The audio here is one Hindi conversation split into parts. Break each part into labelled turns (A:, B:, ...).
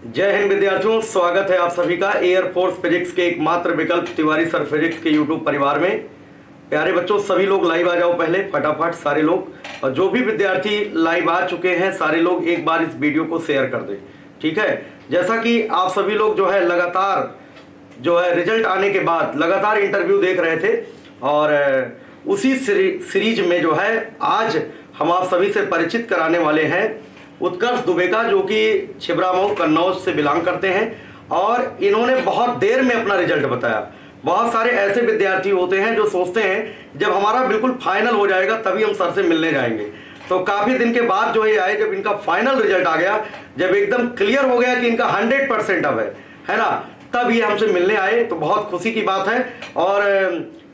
A: जय हिंद विद्यार्थियों, स्वागत है आप सभी का एयरफोर्स फिजिक्स के एकमात्र विकल्प तिवारी सर फिजिक्स के यूट्यूब परिवार में। प्यारे बच्चों, सभी लोग लाइव आ जाओ पहले फटाफट सारे लोग, और जो भी विद्यार्थी लाइव आ चुके हैं सारे लोग एक बार इस वीडियो को शेयर कर दें। ठीक है, जैसा कि आप सभी लोग जो है लगातार जो है रिजल्ट आने के बाद लगातार इंटरव्यू देख रहे थे, और उसी सीरीज में जो है आज हम आप सभी से परिचित कराने वाले हैं उत्कर्ष दुबे का, जो कि छिबरामऊ कन्नौज से बिलोंग करते हैं। और इन्होंने बहुत देर में अपना रिजल्ट बताया। बहुत सारे ऐसे विद्यार्थी होते हैं जो सोचते हैं जब हमारा बिल्कुल फाइनल हो जाएगा तभी हम सर से मिलने जाएंगे। तो काफी दिन के बाद जो ये आए, जब इनका फाइनल रिजल्ट आ गया, जब एकदम क्लियर हो गया कि इनका 100% अब है ना, तब ये हमसे मिलने आए। तो बहुत खुशी की बात है, और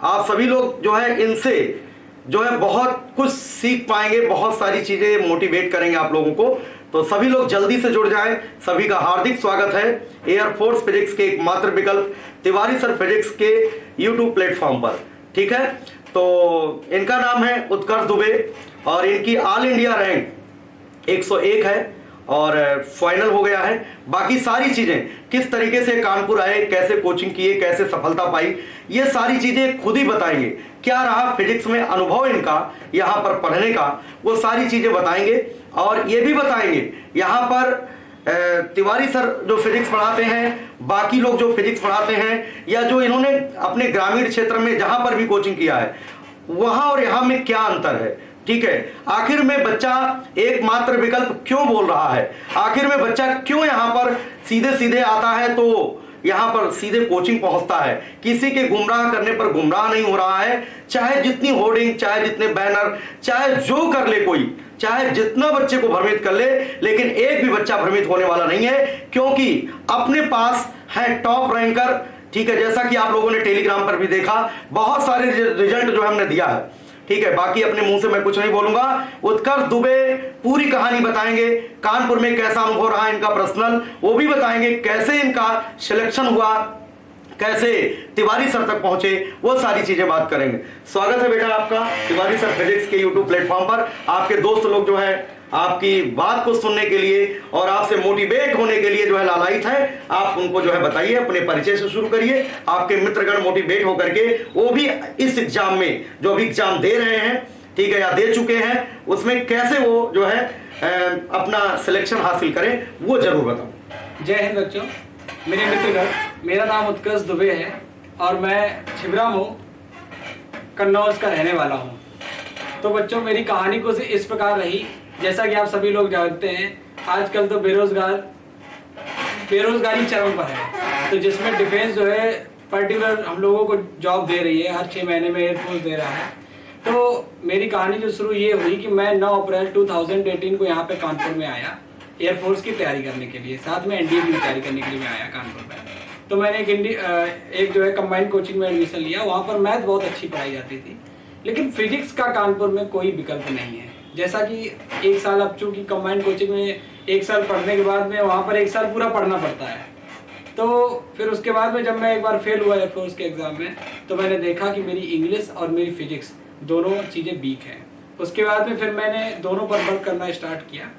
A: आप सभी लोग जो है इनसे जो है बहुत कुछ सीख पाएंगे, बहुत सारी चीजें मोटिवेट करेंगे आप लोगों को। तो सभी लोग जल्दी से जुड़ जाएं। सभी का हार्दिक स्वागत है एयरफोर्स फिजिक्स के एकमात्र विकल्प तिवारी सर फिजिक्स के यूट्यूब प्लेटफॉर्म पर। ठीक है, तो इनका नाम है उत्कर्ष दुबे, और इनकी ऑल इंडिया रैंक 101 है और फाइनल हो गया है। बाकी सारी चीजें, किस तरीके से कानपुर आए, कैसे कोचिंग किए, कैसे सफलता पाई, ये सारी चीजें खुद ही बताएंगे। क्या रहा फिजिक्स में अनुभव इनका यहाँ पर पढ़ने का, वो सारी चीजें बताएंगे। और ये भी बताएंगे यहाँ पर तिवारी सर जो फिजिक्स पढ़ाते हैं, बाकी लोग जो फिजिक्स पढ़ाते हैं, या जो इन्होंने अपने ग्रामीण क्षेत्र में जहां पर भी कोचिंग किया है वहां और यहाँ में क्या अंतर है। ठीक है, आखिर में बच्चा एकमात्र विकल्प क्यों बोल रहा है, आखिर में बच्चा क्यों यहाँ पर सीधे सीधे आता है, तो यहाँ पर सीधे कोचिंग पहुंचता है, किसी के गुमराह करने पर गुमराह नहीं हो रहा है। चाहे जितनी होर्डिंग, चाहे जितने बैनर, चाहे जो कर ले कोई, चाहे जितना बच्चे को भ्रमित कर ले, लेकिन एक भी बच्चा भ्रमित होने वाला नहीं है, क्योंकि अपने पास है टॉप रैंकर। ठीक है, जैसा कि आप लोगों ने टेलीग्राम पर भी देखा, बहुत सारे रिजल्ट जो हमने दिया है। ठीक है, बाकी अपने मुंह से मैं कुछ नहीं बोलूंगा। उत्कर्ष दुबे पूरी कहानी बताएंगे, कानपुर में कैसा अनुभव रहा इनका पर्सनल, वो भी बताएंगे, कैसे इनका सिलेक्शन हुआ, कैसे तिवारी सर तक पहुंचे, वो सारी चीजें बात करेंगे। स्वागत है बेटा आपका तिवारी सर फिजिक्स के यूट्यूब प्लेटफॉर्म पर। आपके दोस्त लोग जो है आपकी बात को सुनने के लिए और आपसे मोटिवेट होने के लिए जो है लालायित है। आप उनको जो है बताइए, अपने परिचय से शुरू करिए। आपके मित्रगण मोटिवेट होकर के वो भी इस एग्जाम में जो अभी एग्जाम दे रहे हैं, ठीक है, या दे चुके हैं, उसमें कैसे वो जो है अपना सिलेक्शन हासिल करें, वो जरूर बताओ।
B: जय हिंद बच्चों, मेरे मित्रगण, मेरा नाम उत्कर्ष दुबे है और मैं छिबरामऊ कन्नौज का रहने वाला हूँ। तो बच्चों, मेरी कहानी कुछ इस प्रकार रही। जैसा कि आप सभी लोग जानते हैं, आजकल तो बेरोजगारी चरम पर है, तो जिसमें डिफेंस जो है पर्टिकुलर हम लोगों को जॉब दे रही है, हर 6 महीने में एयरफोर्स दे रहा है। तो मेरी कहानी जो शुरू ये हुई कि मैं 9 अप्रैल 2018 को यहाँ पे कानपुर में आया एयरफोर्स की तैयारी करने के लिए, साथ में एनडीए की तैयारी करने के लिए मैं आया कानपुर में। तो मैंने एक जो है कंबाइंड कोचिंग में एडमिशन लिया। वहाँ पर मैथ बहुत अच्छी पढ़ाई जाती थी, लेकिन फिजिक्स का कानपुर में कोई विकल्प नहीं है। जैसा कि एक साल, अब चूंकि कंबाइंड कोचिंग में 1 साल पढ़ने के बाद में वहाँ पर 1 साल पूरा पढ़ना पड़ता है। तो फिर उसके बाद में जब मैं एक बार फेल हुआ एयरफोर्स के एग्जाम में, तो मैंने देखा कि मेरी इंग्लिश और मेरी फिजिक्स दोनों चीज़ें वीक हैं। उसके बाद में फिर मैंने दोनों पर वर्क करना स्टार्ट किया।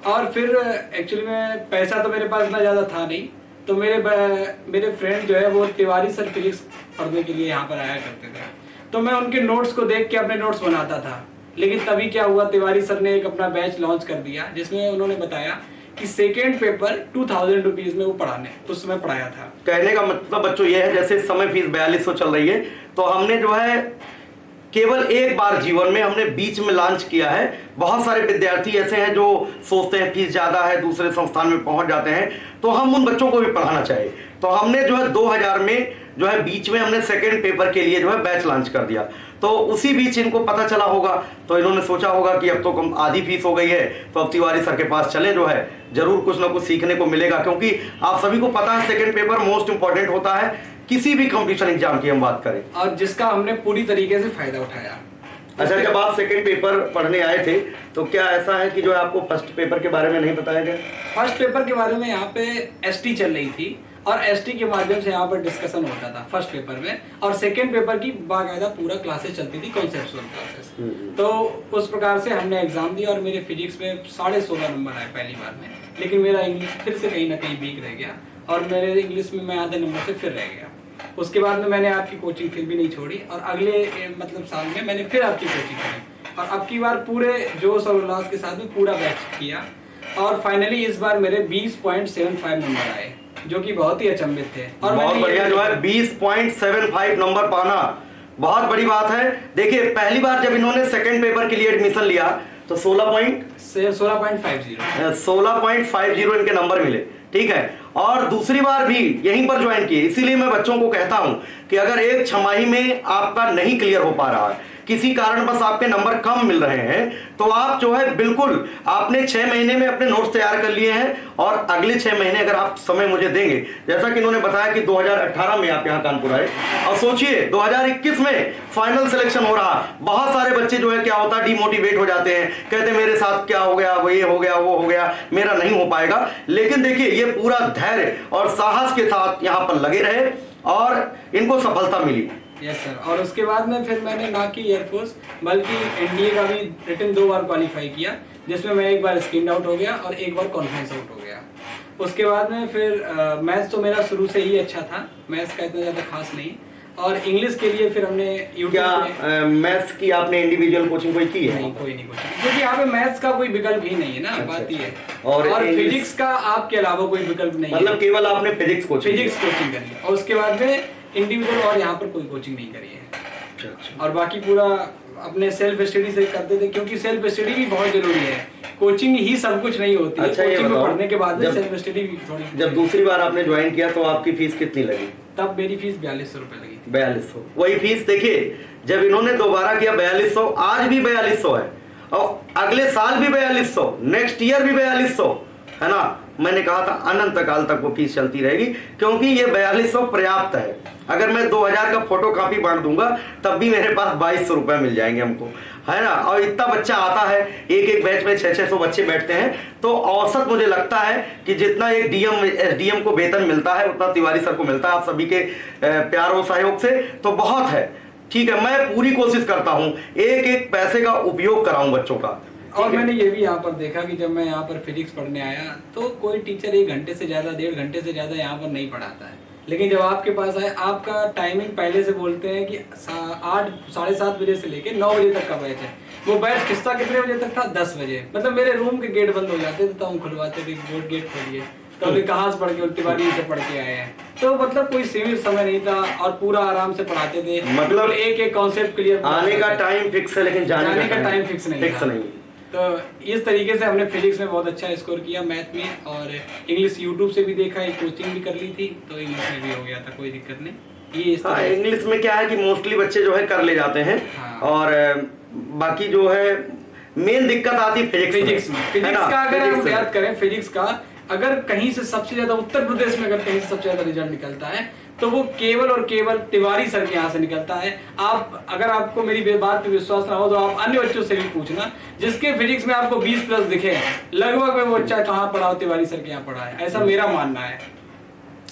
B: और फिर एक्चुअली में पैसा तो मेरे पास इतना ज़्यादा था नहीं, तो मेरे फ्रेंड जो है वो तिवारी सर फिजिक्स पढ़ने के लिए यहाँ पर आया करते थे। तो मैं उनके नोट्स को देख के अपने नोट्स बनाता था। लेकिन तभी क्या हुआ, तिवारी सर ने एक अपना बैच लॉन्च कर दिया, जिसमें उन्होंने बताया कि सेकेंड पेपर 2000 रुपीज में वो उस समय पढ़ाया था।
A: कहने का मतलब बच्चों ये है, जैसे इस समय फीस 4200 चल रही है, तो हमने जो है केवल एक बार जीवन में हमने बीच में लॉन्च किया है। बहुत सारे विद्यार्थी ऐसे हैं जो सोचते हैं फीस ज्यादा है, दूसरे संस्थान में पहुंच जाते हैं, तो हम उन बच्चों को भी पढ़ाना चाहिए। तो हमने जो है 2000 में जो है बीच में हमने सेकेंड पेपर के लिए जो है बैच लॉन्च कर दिया। तो उसी बीच इनको पता चला होगा, तो इन्होंने सोचा होगा कि अब तो कम आधी फीस हो गई है, तो अब तिवारी सर के पास चले, जो है जरूर कुछ ना कुछ सीखने को मिलेगा। क्योंकि आप सभी को पता है सेकेंड पेपर मोस्ट इंपॉर्टेंट होता है किसी भी कंपटीशन एग्जाम की हम बात करें,
B: और जिसका हमने पूरी तरीके से फायदा उठाया।
A: अच्छा, जब आप सेकेंड पेपर पढ़ने आए थे, तो क्या ऐसा है कि जो आपको फर्स्ट पेपर के बारे में नहीं बताया गया?
B: फर्स्ट पेपर के बारे में यहाँ पे एसटी चल रही थी, और एसटी के माध्यम से यहाँ पर डिस्कशन होता था फर्स्ट पेपर में, और सेकंड पेपर की बाकायदा पूरा क्लासेस चलती थी, कॉन्सेप्चुअल क्लासेस। तो उस प्रकार से हमने एग्जाम दिया और मेरे फिजिक्स में 16.5 नंबर आए पहली बार में, लेकिन मेरा इंग्लिश फिर से कहीं ना कहीं वीक रह गया और मेरे इंग्लिश में मैं आधे नंबर से फिर रह गया। उसके बाद में मैंने आपकी कोचिंग फिर भी नहीं छोड़ी और अगले मतलब साल में मैंने फिर आपकी कोचिंग की और अब की बार पूरे जोश और उल्लास के साथ में पूरा बैच किया और फाइनली इस बार मेरे 20.75 नंबर आए, जो कि बहुत ही अचंभित थे। और
A: बहुत बढ़िया, जो है 20.75 नंबर पाना बहुत बड़ी बात है। देखिए पहली बार जब इन्होंने सेकंड पेपर के लिए एडमिशन लिया तो 16.50 इनके नंबर मिले, ठीक है। और दूसरी बार भी यहीं पर ज्वाइन किए। इसीलिए मैं बच्चों को कहता हूं कि अगर एक छमाही में आपका नहीं क्लियर हो पा रहा है, किसी कारण बस आपके नंबर कम मिल रहे हैं, तो आप जो है बिल्कुल आपने 6 महीने में अपने नोट्स तैयार कर लिए हैं और अगले 6 महीने अगर आप समय मुझे देंगे, जैसा कि इन्होंने बताया कि 2018 में आप यहाँ कानपुर आए और सोचिए 2021 में फाइनल सिलेक्शन हो रहा। बहुत सारे बच्चे जो है क्या होता है डिमोटिवेट हो जाते हैं, कहते मेरे साथ क्या हो गया, वो ये हो गया, वो हो गया, मेरा नहीं हो पाएगा। लेकिन देखिए ये पूरा धैर्य और साहस के साथ यहाँ पर लगे रहे और इनको सफलता मिली।
B: Yes sir. और उसके बाद में फिर मैंने ना कि एयरफोर्स बल्कि एनडीए का भी रिटन 2 बार क्वालिफाई किया, जिसमें मैं एक बार स्क्रीन आउट हो गया और एक बार कॉन्फ्रेंस आउट हो गया। उसके बाद में फिर मैथ्स तो मेरा शुरू से ही अच्छा था, मैथ्स का इतना ज़्यादा खास नहीं। और इंग्लिश के लिए फिर हमने
A: क्या मैथ्स की आपने इंडिविजुअल कोचिंग कोई की है?
B: नहीं, कोई नहीं कोचिंग, क्योंकि यहाँ पे मैथ्स का कोई विकल्प ही नहीं है ना।
A: अच्छा,
B: बात ये है।
A: और
B: फिजिक्स का आपके अलावा कोई विकल्प नहीं,
A: मतलब केवल आपने फिजिक्स कोचिंग
B: करी और उसके बाद में इंडिविजुअल और यहाँ पर कोई कोचिंग नहीं करी है।
A: अच्छा।
B: और बाकी पूरा अपने सेल्फ स्टडी से करते थे, क्योंकि सेल्फ स्टडी भी बहुत जरूरी है, कोचिंग ही सब कुछ नहीं होती।
A: अच्छा,
B: कोचिंग में पढ़ने के बाद में सेल्फ स्टडी भी थोड़ी।
A: जब दूसरी बार आपने ज्वाइन किया तो आपकी फीस कितनी लगी?
B: तब मेरी फीस 4200 रुपए लगी थी।
A: 4200, वही फीस देखिए जब इन्होंने दोबारा किया 4200, आज भी 4200 है और अगले साल भी 4200, नेक्स्ट ईयर भी 4200 है ना। मैंने कहा था अनंत काल तक वो फीस चलती रहेगी, क्योंकि ये 4200 पर्याप्त है। अगर मैं 2000 का फोटो कॉपी बांट दूंगा तब भी मेरे पास 2200 रुपए मिल जाएंगे हमको, है ना। और इतना बच्चा आता है, एक बैच में 600 बच्चे बैठते हैं, तो औसत मुझे लगता है कि जितना एक डीएम एसडीएम को वेतन मिलता है उतना तिवारी सर को मिलता है, आप सभी के प्यार और सहयोग से, तो बहुत है। ठीक है, मैं पूरी कोशिश करता हूँ एक एक पैसे का उपयोग कराऊं बच्चों का।
B: और मैंने ये भी यहाँ पर देखा कि जब मैं यहाँ पर फिजिक्स पढ़ने आया तो कोई टीचर 1 घंटे से ज्यादा, 1.5 घंटे से ज्यादा यहाँ पर नहीं पढ़ाता है, लेकिन जब आपके पास आए, आपका टाइमिंग पहले से बोलते हैं कि 8 साढ़े 7 बजे से लेके 9 बजे तक का बैच है। वो बैच किस्सा कितने बजे तक था? 10 बजे। मतलब मेरे रूम के गेट बंद हो जाते थे तो हम खुलवाते थे, गेट खोलिए, तो अभी कहाँ से पढ़ के तिवारी से पढ़ के आए हैं। तो मतलब कोई सीमित समय नहीं था और पूरा आराम से पढ़ाते थे,
A: मतलब
B: एक कॉन्सेप्ट क्लियर।
A: आने का टाइम फिक्स है लेकिन जाने का टाइम
B: फिक्स नहीं। तो इस तरीके से हमने फिजिक्स में बहुत अच्छा स्कोर किया, मैथ में, और इंग्लिश यूट्यूब से भी देखा, एक कोचिंग भी कर ली थी, तो इंग्लिश में भी हो गया था, कोई दिक्कत नहीं। ये
A: इंग्लिश में क्या है कि मोस्टली बच्चे जो है कर ले जाते हैं। हाँ। और बाकी जो है मेन दिक्कत आती है फिजिक्स में।
B: फिजिक्स का अगर हम बात करें, फिजिक्स का अगर कहीं से सबसे ज्यादा उत्तर प्रदेश में अगर कहीं से सबसे ज्यादा रिजल्ट निकलता है तो वो केवल और केवल तिवारी सर के यहाँ से निकलता है। आप अगर आपको मेरी बात पे विश्वास ना हो तो आप अन्य बच्चों से भी पूछना, जिसके फिजिक्स में आपको 20+ दिखे, लगभग में वो बच्चा कहाँ पढ़ा हो, तिवारी सर के यहाँ पढ़ा है, ऐसा मेरा मानना है।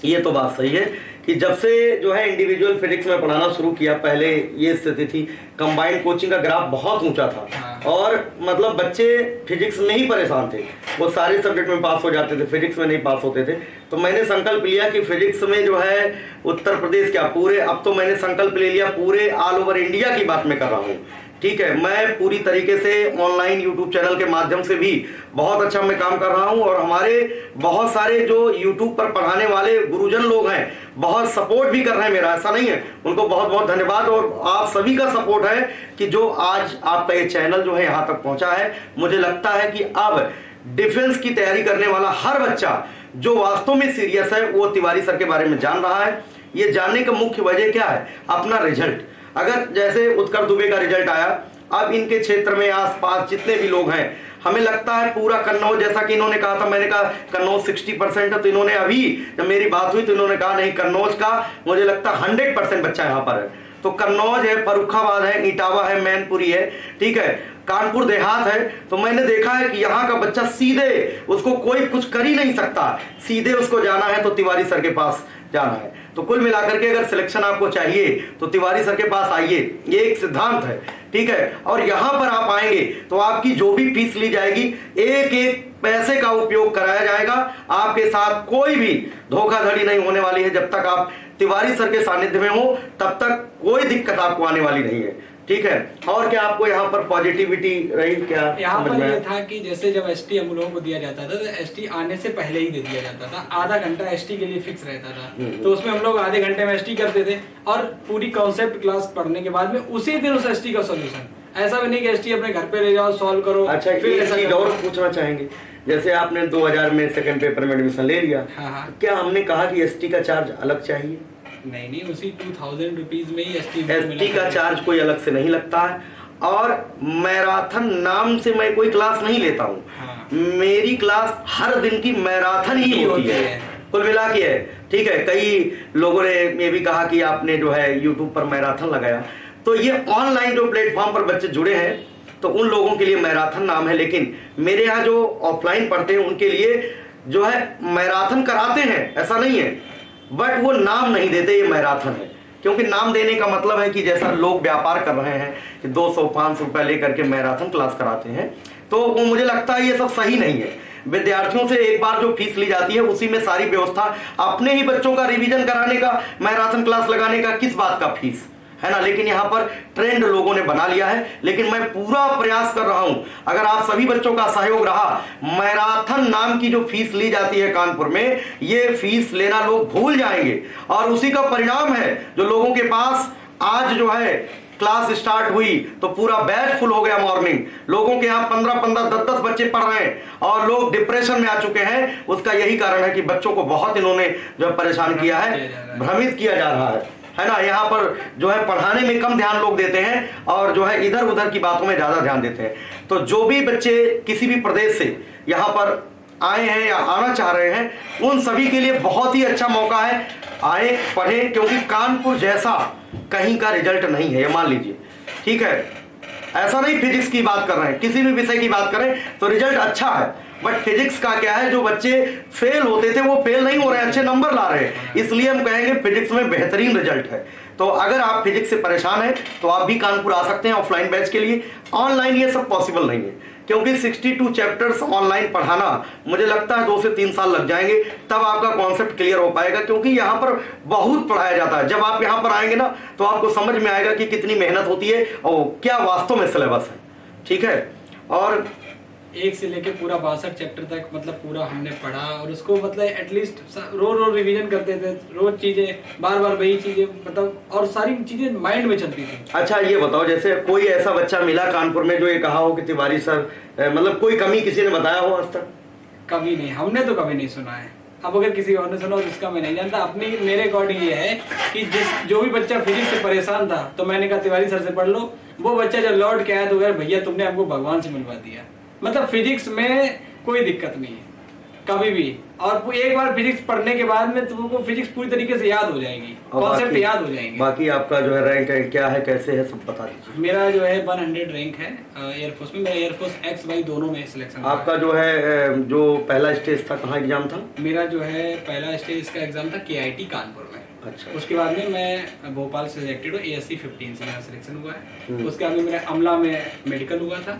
A: ये तो बात सही है कि जब से जो है इंडिविजुअल फिजिक्स में पढ़ाना शुरू किया, पहले ये स्थिति थी, कंबाइंड कोचिंग का ग्राफ बहुत ऊंचा था। हाँ। और मतलब बच्चे फिजिक्स में ही परेशान थे, वो सारे सब्जेक्ट में पास हो जाते थे, फिजिक्स में नहीं पास होते थे। तो मैंने संकल्प लिया कि फिजिक्स में जो है उत्तर प्रदेश क्या पूरे, अब तो मैंने संकल्प ले लिया पूरे ऑल ओवर इंडिया की बात मैं कर रहा हूँ। ठीक है, मैं पूरी तरीके से ऑनलाइन यूट्यूब चैनल के माध्यम से भी बहुत अच्छा मैं काम कर रहा हूं और हमारे बहुत सारे जो यूट्यूब पर पढ़ाने वाले गुरुजन लोग हैं बहुत सपोर्ट भी कर रहे हैं मेरा, ऐसा नहीं है, उनको बहुत बहुत धन्यवाद। और आप सभी का सपोर्ट है कि जो आज आपका ये चैनल जो है यहाँ तक पहुंचा है। मुझे लगता है कि अब डिफेंस की तैयारी करने वाला हर बच्चा जो वास्तव में सीरियस है वो तिवारी सर के बारे में जान रहा है। ये जानने का मुख्य वजह क्या है? अपना रिजल्ट। अगर जैसे उत्कर दुबे का रिजल्ट आया, अब इनके क्षेत्र में आसपास जितने भी लोग हैं, हमें लगता है पूरा कन्नौज, जैसा कि इन्होंने कहा था, मैंने कहा कन्नौज 60% है, तो इन्होंने अभी जब मेरी बात हुई तो इन्होंने कहा नहीं, कन्नौज का मुझे लगता है 100% बच्चा यहाँ पर है। तो कन्नौज है, फर्रुखाबाद है, इटावा है, मैनपुरी है, ठीक है, कानपुर देहात है, तो मैंने देखा है कि यहाँ का बच्चा सीधे, उसको कोई कुछ कर ही नहीं सकता, सीधे उसको जाना है तो तिवारी सर के पास जाना है। तो कुल मिलाकर के अगर सिलेक्शन आपको चाहिए तो तिवारी सर के पास आइए, ये एक सिद्धांत है, ठीक है। और यहां पर आप आएंगे तो आपकी जो भी फीस ली जाएगी, एक एक पैसे का उपयोग कराया जाएगा, आपके साथ कोई भी धोखाधड़ी नहीं होने वाली है। जब तक आप तिवारी सर के सानिध्य में हो तब तक कोई दिक्कत आपको आने वाली नहीं है, ठीक है। और क्या आपको यहाँ पर पॉजिटिविटी रही, क्या
B: यहाँ पर ये था कि जैसे जब एसटी हम लोगों को दिया जाता था तो एसटी आने से पहले ही दे दिया जाता था, आधा घंटा एसटी के लिए फिक्स रहता था, तो उसमें हम लोग आधे घंटे में एसटी करते थे और पूरी कॉन्सेप्ट क्लास पढ़ने के बाद में उसी दिन उस एसटी का सोल्यूशन, ऐसा भी नहीं कि एसटी अपने घर पे ले जाओ सॉल्व करो।
A: अच्छा,
B: फिर
A: एक चीज और पूछना चाहेंगे, जैसे आपने 2000 में सेकंड पेपर में एडमिशन ले लिया,
B: हाँ।
A: तो क्या हमने कहा कि एसटी का चार्ज अलग चाहिए?
B: नहीं, उसी 2000 रुपीज में ही
A: एसटी का चार्ज कोई अलग से नहीं लगता है। और मैराथन नाम से मैं कोई क्लास नहीं लेता हूँ,
B: हाँ।
A: मेरी क्लास हर दिन की मैराथन ही होती है, कुल मिला के है, ठीक है। कई लोगों ने ये भी कहा कि आपने जो है यूट्यूब पर मैराथन लगाया, तो ये ऑनलाइन जो प्लेटफॉर्म पर बच्चे जुड़े हैं तो उन लोगों के लिए मैराथन नाम है, लेकिन मेरे यहाँ जो ऑफलाइन पढ़ते हैं उनके लिए जो है मैराथन कराते हैं, ऐसा नहीं है, बट वो नाम नहीं देते ये मैराथन है। क्योंकि नाम देने का मतलब है कि जैसा लोग व्यापार कर रहे हैं कि 200-500 रुपए लेकर के मैराथन क्लास कराते हैं, तो वो मुझे लगता है ये सब सही नहीं है। विद्यार्थियों से एक बार जो फीस ली जाती है उसी में सारी व्यवस्था, अपने ही बच्चों का रिवीजन कराने का, मैराथन क्लास लगाने का किस बात का फीस है ना। लेकिन यहाँ पर ट्रेंड लोगों ने बना लिया है, लेकिन मैं पूरा प्रयास कर रहा हूं, अगर आप सभी बच्चों का सहयोग रहा, मैराथन नाम की जो फीस ली जाती है कानपुर में, ये फीस लेना लोग भूल जाएंगे। और उसी का परिणाम है जो लोगों के पास आज जो है क्लास स्टार्ट हुई तो पूरा बैच फुल हो गया मॉर्निंग, लोगों के यहाँ 15-15, 10-10 बच्चे पढ़ रहे हैं और लोग डिप्रेशन में आ चुके हैं। उसका यही कारण है कि बच्चों को बहुत इन्होंने जो परेशान किया है, भ्रमित किया जा रहा है ना। यहाँ पर जो है पढ़ाने में कम ध्यान लोग देते हैं और जो है इधर उधर की बातों में ज्यादा ध्यान देते हैं। तो जो भी बच्चे किसी भी प्रदेश से यहाँ पर आए हैं या आना चाह रहे हैं, उन सभी के लिए बहुत ही अच्छा मौका है, आए पढ़ें, क्योंकि कानपुर जैसा कहीं का रिजल्ट नहीं है, ये मान लीजिए, ठीक है। ऐसा नहीं फिजिक्स की बात कर रहे हैं, किसी भी विषय की बात करें तो रिजल्ट अच्छा है, बट फिजिक्स का क्या है, जो बच्चे फेल होते थे वो फेल नहीं हो रहे हैं, अच्छे नंबर ला रहे हैं, इसलिए हम कहेंगे फिजिक्स में बेहतरीन रिजल्ट है। तो अगर आप फिजिक्स से परेशान हैं तो आप भी कानपुर आ सकते हैं ऑफलाइन बैच के लिए। ऑनलाइन ये सब पॉसिबल नहीं है, क्योंकि 62 चैप्टर्स ऑनलाइन पढ़ाना मुझे लगता है 2 से 3 साल लग जाएंगे, तब आपका कॉन्सेप्ट क्लियर हो पाएगा, क्योंकि यहाँ पर बहुत पढ़ाया जाता है। जब आप यहाँ पर आएंगे ना तो आपको समझ में आएगा कि कितनी मेहनत होती है और क्या वास्तव में सिलेबस है, ठीक है। और
B: 1 से लेके पूरा 62 चैप्टर तक मतलब पूरा हमने पढ़ा, और उसको मतलब एटलीस्ट रोज रिवीजन करते थे, रोज चीजें बार बार वही चीजें मतलब, और सारी चीजें माइंड में चलती थी। अच्छा,
A: ये बताओ, जैसे कोई ऐसा बच्चा मिला कानपुर में जो ये कहा हो कि तिवारी सर मतलब कोई कमी किसी ने बताया हो आज तक?
B: कभी नहीं, हमने तो कभी नहीं सुना है। अब अगर किसी और ने सुना हो जिसका मैं नहीं जानता, अपनी मेरे अकॉर्डिंग ये है कि जो भी बच्चा फिजिक्स से परेशान था तो मैंने कहा तिवारी सर से पढ़ लो, वो बच्चा जब लौट के आया तो कहा भैया तुमने हमको भगवान से मिलवा दिया। मतलब फिजिक्स में कोई दिक्कत नहीं है कभी भी, और एक बार फिजिक्स पढ़ने के बाद में तुमको फिजिक्स पूरी तरीके से याद हो जाएगी, कॉन्सेप्ट याद हो जाएंगे।
A: बाकी आपका जो है रैंक है, क्या है, कैसे है, सब बता दीजिए।
B: मेरा जो है 100 रैंक है एयरफोर्स में, मेरा एयरफोर्स XY दोनों में सिलेक्शन।
A: आपका जो है जो पहला स्टेज था, कहाँ एग्जाम था?
B: मेरा जो है पहला स्टेज का एग्जाम था KIT कानपुर में।
A: अच्छा।
B: उसके बाद में मैं भोपाल से सिलेक्टेड हूँ, ASC 15 से मेरा सिलेक्शन हुआ है। उसके बाद में मेरा अमला में मेडिकल हुआ था,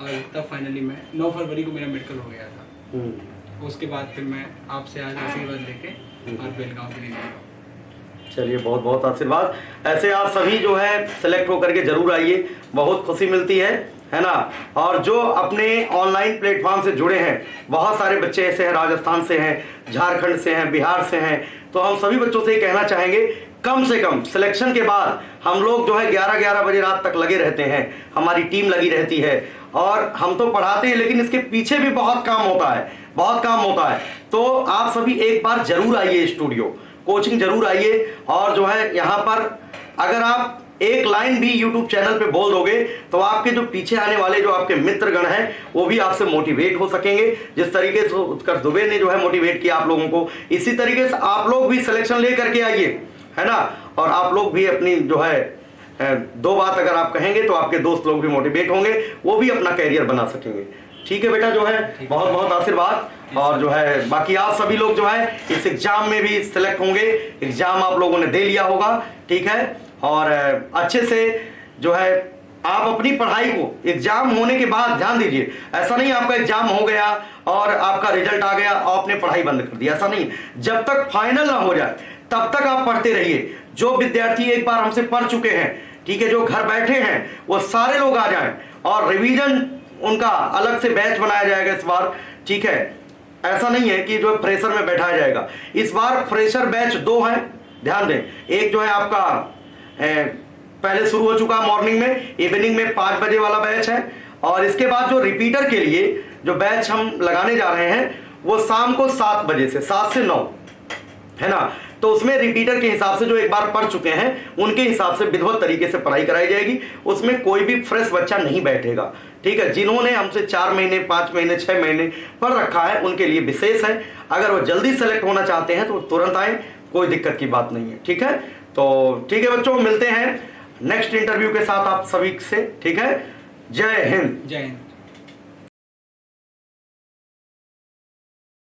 B: और तब फाइनली मैं 9 फरवरी को मेरा मेडिकल हो गया था। उसके बाद फिर मैं आपसे आज आशीर्वाद लेके और बेलगांव के लिए निकला।
A: चलिए, बहुत बहुत आशीर्वाद। ऐसे आप सभी जो है सिलेक्ट होकर के जरूर आइए, बहुत खुशी मिलती है ना। और जो अपने ऑनलाइन प्लेटफॉर्म से जुड़े हैं, बहुत सारे बच्चे ऐसे हैं, राजस्थान से हैं, झारखंड से हैं, बिहार से हैं, तो हम सभी बच्चों से ये कहना चाहेंगे, कम से कम सिलेक्शन के बाद हम लोग जो है 11-11 बजे रात तक लगे रहते हैं, हमारी टीम लगी रहती है, और हम तो पढ़ाते हैं लेकिन इसके पीछे भी बहुत काम होता है, बहुत काम होता है। तो आप सभी एक बार जरूर आइए, स्टूडियो कोचिंग जरूर आइए, और जो है यहाँ पर अगर आप एक लाइन भी YouTube चैनल पे बोल दोगे तो आपके जो पीछे आने वाले जो आपके मित्रगण हैं वो भी आपसे मोटिवेट हो सकेंगे। जिस तरीके से उत्कर्ष दुबे ने जो है मोटिवेट किया आप लोगों को, इसी तरीके से आप लोग भी सिलेक्शन ले करके आइए, है ना। और आप लोग भी अपनी जो है दो बात अगर आप कहेंगे तो आपके दोस्त लोग भी मोटिवेट होंगे, वो भी अपना कैरियर बना सकेंगे। ठीक है बेटा, जो है बहुत बहुत आशीर्वाद। और जो है बाकी आप सभी लोग जो है इस एग्जाम में भी सिलेक्ट होंगे, एग्जाम आप लोगों ने दे लिया होगा, ठीक है। और अच्छे से जो है आप अपनी पढ़ाई को एग्जाम होने के बाद ध्यान दीजिए। ऐसा नहीं आपका एग्जाम हो गया और आपका रिजल्ट आ गया और आपने पढ़ाई बंद कर दी, ऐसा नहीं। जब तक फाइनल ना हो जाए तब तक आप पढ़ते रहिए। जो विद्यार्थी एक बार हमसे पढ़ चुके हैं, ठीक है, जो घर बैठे हैं, वो सारे लोग आ जाएं और रिवीजन उनका अलग से बैच बनाया जाएगा इस बार, ठीक है। ऐसा नहीं है कि जो फ्रेशर में बैठाया जाएगा। इस बार फ्रेशर बैच 2 है, ध्यान दें। एक जो है आपका पहले शुरू हो चुका मॉर्निंग में, इवनिंग में 5 बजे वाला बैच है। और इसके बाद जो रिपीटर के लिए जो बैच हम लगाने जा रहे हैं वो शाम को 7 बजे से 7 से 9 है ना। तो उसमें रिपीटर के हिसाब से जो एक बार पढ़ चुके हैं उनके हिसाब से विधिवत तरीके से पढ़ाई कराई जाएगी। उसमें कोई भी फ्रेश बच्चा नहीं बैठेगा, ठीक है। जिन्होंने हमसे 4 महीने 5 महीने 6 महीने पढ़ रखा है उनके लिए विशेष है। अगर वो जल्दी सेलेक्ट होना चाहते हैं तो तुरंत आए, कोई दिक्कत की बात नहीं है, ठीक है। तो ठीक है बच्चों, मिलते हैं नेक्स्ट इंटरव्यू के साथ आप सभी से, ठीक है। जय हिंद।
B: जय हिंद।